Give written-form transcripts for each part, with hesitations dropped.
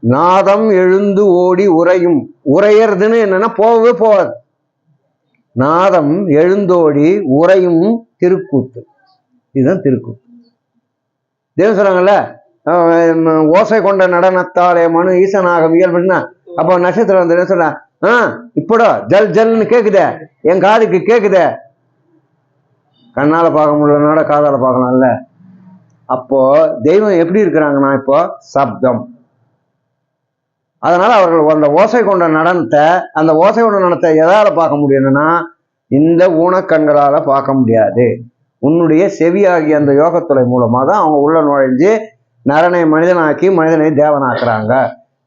நாதம் எழுந்து ஓடி உறையும். உரையறதுன்னு என்னன்னா போகவே போகாது. நாதம் எழுந்தோடி உறையும் திருக்கூத்து. இதுதான் திருக்கூத்து. தேவன் சொல்றாங்கல்ல, ஓசை கொண்ட நடனத்தாலே மனு ஈசனாக இயல்புன்னா, அப்போ நட்சத்திரம் வந்து சொல்றான், இப்படா ஜல் ஜல்னு கேக்குதே, என் காதுக்கு கேக்குதே. கண்ணால பார்க்க முடியலனோட காதால பார்க்கலாம்ல. அப்போ தெய்வம் எப்படி இருக்கிறாங்கன்னா இப்போ சப்தம். அதனால அவர்கள் அந்த ஓசை கொண்ட நடனத்தை, அந்த ஓசை கொண்ட நடனத்தை எதால பார்க்க முடியும்னா இந்த ஊனக்கண்களால பார்க்க முடியாது. உன்னுடைய செவியாகிய அந்த யோகத்துறை மூலமா தான் அவங்க உள்ள நுழைஞ்சு நரனை மனிதனாக்கி மனிதனை தேவனாக்குறாங்க.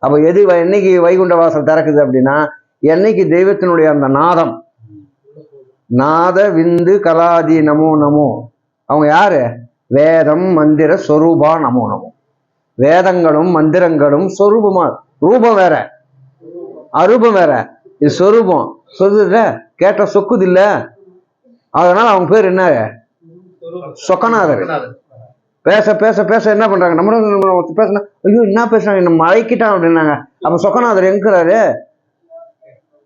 அப்ப எது என்னைக்கு வைகுண்ட வாசல் திறக்குது அப்படின்னா, என்னைக்கு தெய்வத்தினுடைய அந்த நாதம், நாத விந்து கலாதி நமோ நமோ. அவங்க யாரு? வேதம் மந்திர சொரூபா நமோ நமோ. வேதங்களும் மந்திரங்களும் சொரூபமா, ரூபம் வேற அரூபம் வேற. இது சொரூபம். சொல்லுதுல, கேட்ட சொக்குது இல்ல. அதனால அவங்க பேர் என்ன? சொக்கநாதர். பேச பேச பேச என்ன பண்றாங்க, நம்ம பேசினா ஐயோ என்ன பேசுறாங்க, நம்ம மழைக்கிட்டான் அப்படின்னாங்க. அப்ப சொக்கநாதர் எங்கிறாரு?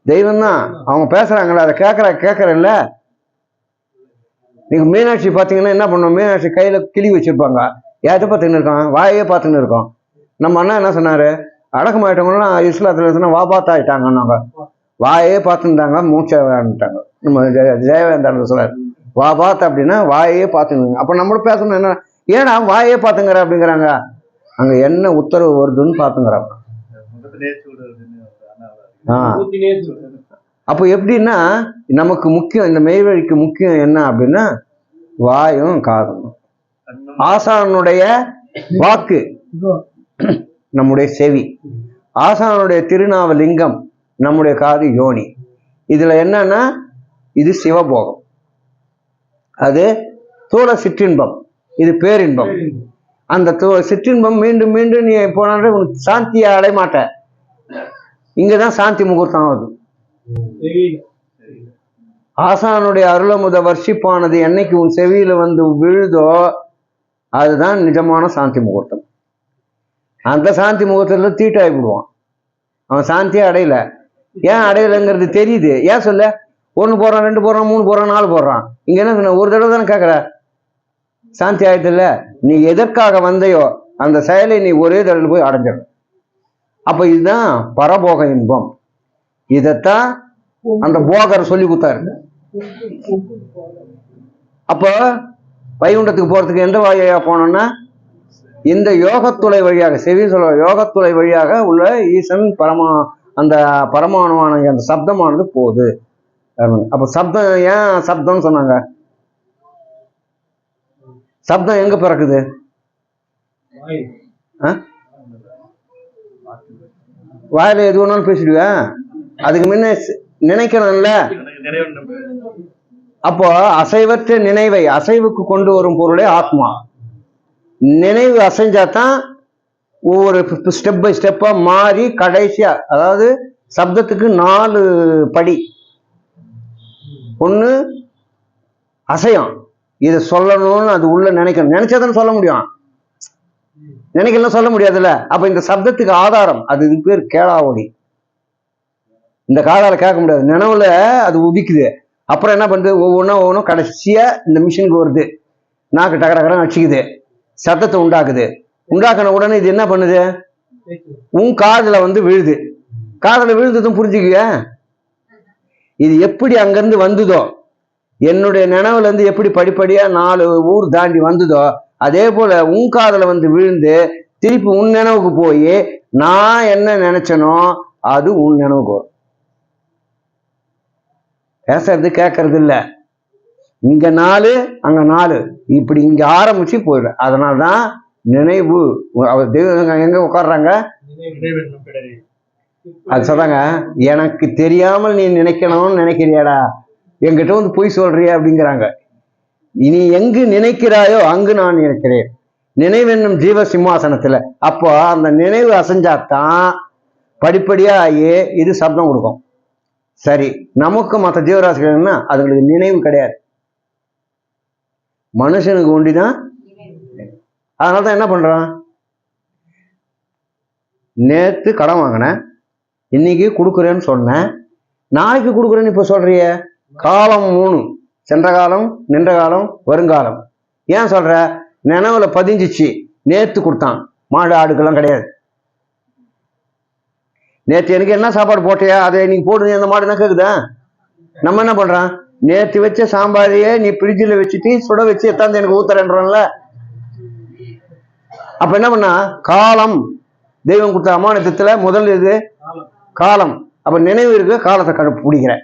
தெய்வம் தான். அவங்க பேசுறாங்கல்ல, அதை கேட்கறல்ல. நீங்க மீனாட்சி பாத்தீங்கன்னா என்ன பண்ணுவோம், மீனாட்சி கையில கிளி வச்சிருப்பாங்க. எதை பார்த்துன்னு இருக்கான்? வாயே பார்த்துன்னு இருக்கோம். நம்ம அண்ணா என்ன சொன்னாரு, அடக்கமாயிட்டவங்கன்னா இஸ்லாத்துல வா பாத்தா ஆயிட்டாங்க. வாயே பார்த்துட்டாங்க, மூச்சை வேண்டாங்க. நம்ம ஜெயவேந்தர் சொல்றாரு, வா பாத்து அப்படின்னா வாயே பார்த்துங்க. அப்ப நம்மளும் பேசணும் என்ன, ஏன்னா வாயே பார்த்துங்கிற அப்படிங்கிறாங்க. அங்க என்ன உத்தரவு வருதுன்னு பார்த்துங்கிறாங்க. அப்போ எப்படின்னா நமக்கு முக்கியம், இந்த மெய்வழிக்கு முக்கியம் என்ன அப்படின்னா வாயும் காதும். ஆசானுடைய வாக்கு நம்முடைய செவி, ஆசானுடைய திருநாவலிங்கம் நம்முடைய காது யோனி. இதுல என்னன்னா இது சிவபோகம், அது தூள சிற்றின்பம், இது பேரின்பம். அந்த சிற்றின்பம் மீண்டும் மீண்டும் நீ போனாலே உனக்கு சாந்தியை அடைய மாட்ட. இங்கதான் சாந்தி முகூர்த்தம் ஆகுது. ஆசானுடைய அருளமுத வர்ஷிப்பானது என்னைக்கு உன் செவியில வந்து விழுதோ அதுதான் நிஜமான சாந்தி முகூர்த்தம். அந்த சாந்தி முகூர்த்தத்துல தீட்டாகி விடுவான். அவன் சாந்தியே அடையல. ஏன் அடையலைங்கிறது தெரியுது. ஏன் சொல்ல, 1 போடுறான், 2 போடுறான், 3 போடுறான், 4 போடுறான். இங்க என்ன ஒரு தடவை தானே கேட்கற, சாந்தி ஆயிடுதுல்ல. நீ எதற்காக வந்தையோ அந்த செயலை நீ ஒரே தடவை போய் அடைஞ்சிட. அப்ப இதுதான் பரபோக இன்பம். இதத்தான் அந்த போகர் சொல்லி கொடுத்தாரு. அப்ப வைகுண்டத்துக்கு போறதுக்கு எந்த வழியா போனோம்னா இந்த யோகத்துளை வழியாக, செவி சொல்ல யோகத்துளை வழியாக உள்ள ஈசன் அந்த பரமானுமான அந்த சப்தமானது போகுது. அப்ப சப்தம் ஏன் சப்தம்னு சொன்னாங்க? சப்தம் எங்க பிறக்குது? வாயில எது வேணாலும் பேசிடுவேன், அதுக்கு முன்ன நினைக்கணும்ல. அப்போ அசைவற்ற நினைவை அசைவுக்கு கொண்டு வரும் பொருளே ஆத்மா. நினைவு அசைஞ்சாதான் ஒவ்வொரு ஸ்டெப் பை ஸ்டெப்பா மாறி கடைசியா, அதாவது சப்தத்துக்கு 4 படி. ஒண்ணு அசையம், இதை சொல்லணும்னு அது உள்ள நினைக்கணும், நினைச்சாதான் சொல்ல முடியும், நினைக்கலாம் சொல்ல முடியாதுல்ல. அப்ப இந்த சப்தத்துக்கு ஆதாரம் அது, இது பேர் கேளாவொலி. இந்த காதால கேட்க முடியாது, நினைவுல அது உதிக்குது. அப்புறம் என்ன பண்ணுது, ஒவ்வொன்றும் கடைசியா இந்த மிஷினுக்கு வருது, நாக்கு டகரகரம் அடிச்சுக்குது, சத்தத்தை உண்டாக்குது. உண்டாக்குன உடனே இது என்ன பண்ணுது, உன் காதுல வந்து விழுது. காதுல விழுந்ததும் புரிஞ்சுக்குங்க, இது எப்படி அங்கிருந்து வந்ததோ, என்னுடைய நினைவுல இருந்து எப்படி படிப்படியா 4 ஊர் தாண்டி வந்ததோ, அதே போல உன் காதுல வந்து விழுந்து திருப்பி உன் நினைவுக்கு போய் நான் என்ன நினைச்சனோ அது உன் நினைவுக்கு வரும். பேசுறது கேட்கறது இல்ல. இங்க 4 அங்க 4 இப்படி இங்க ஆரம்பிச்சு போயிடும். அதனால்தான் நினைவு. அவர் தெய்வம் எங்க உட்கார்றாங்க, அது சொல்றாங்க, எனக்கு தெரியாமல் நீ நினைக்கணும்னு நினைக்கிறியாடா, என்கிட்ட வந்து பொய் சொல்றியா அப்படிங்கிறாங்க. நீ எங்கு நினைக்கிறாயோ அங்கு நான் இருக்கிறேன், நினைவென்னும் ஜீவ சிம்மாசனத்துல. அப்போ அந்த நினைவு அசைஞ்சாதான் படிப்படியா ஆகி இது சப்தம் கொடுக்கும். சரி, நமக்கு மற்ற ஜீவராசிகள்னா அதுங்களுக்கு நினைவு கிடையாது, மனுஷனுக்கு ஒண்டிதான். அதனாலதான் என்ன பண்றான், நேற்று கடன் வாங்கினேன், இன்னைக்கு கொடுக்குறேன்னு சொன்னேன், நாளைக்கு கொடுக்குறேன்னு இப்போ சொல்றிய. காலம் 3: சென்ற காலம், நின்ற காலம், வருங்காலம். ஏன் சொல்ற? நினைவுல பதிஞ்சிச்சு. நேற்று கொடுத்தான். மாடு ஆடுக்கெல்லாம் கிடையாது. நேற்று எனக்கு என்ன சாப்பாடு போட்டியா, அதை இன்னைக்கு போடுங்க, அந்த மாடு என்ன கேக்குதா? நம்ம என்ன பண்றோம்? நேற்று வச்ச சாம்பாரையே நீ பிரிட்ஜில் வச்சுட்டு சுட வச்சு எத்தாந்து எனக்கு ஊத்துறேன்றோம்ல. அப்ப என்ன பண்ணா? காலம், தெய்வம் கொடுத்த அமானியத்துல முதல் இது காலம். அப்ப நினைவு இருக்கு, காலத்தை பிடிக்கிறேன்.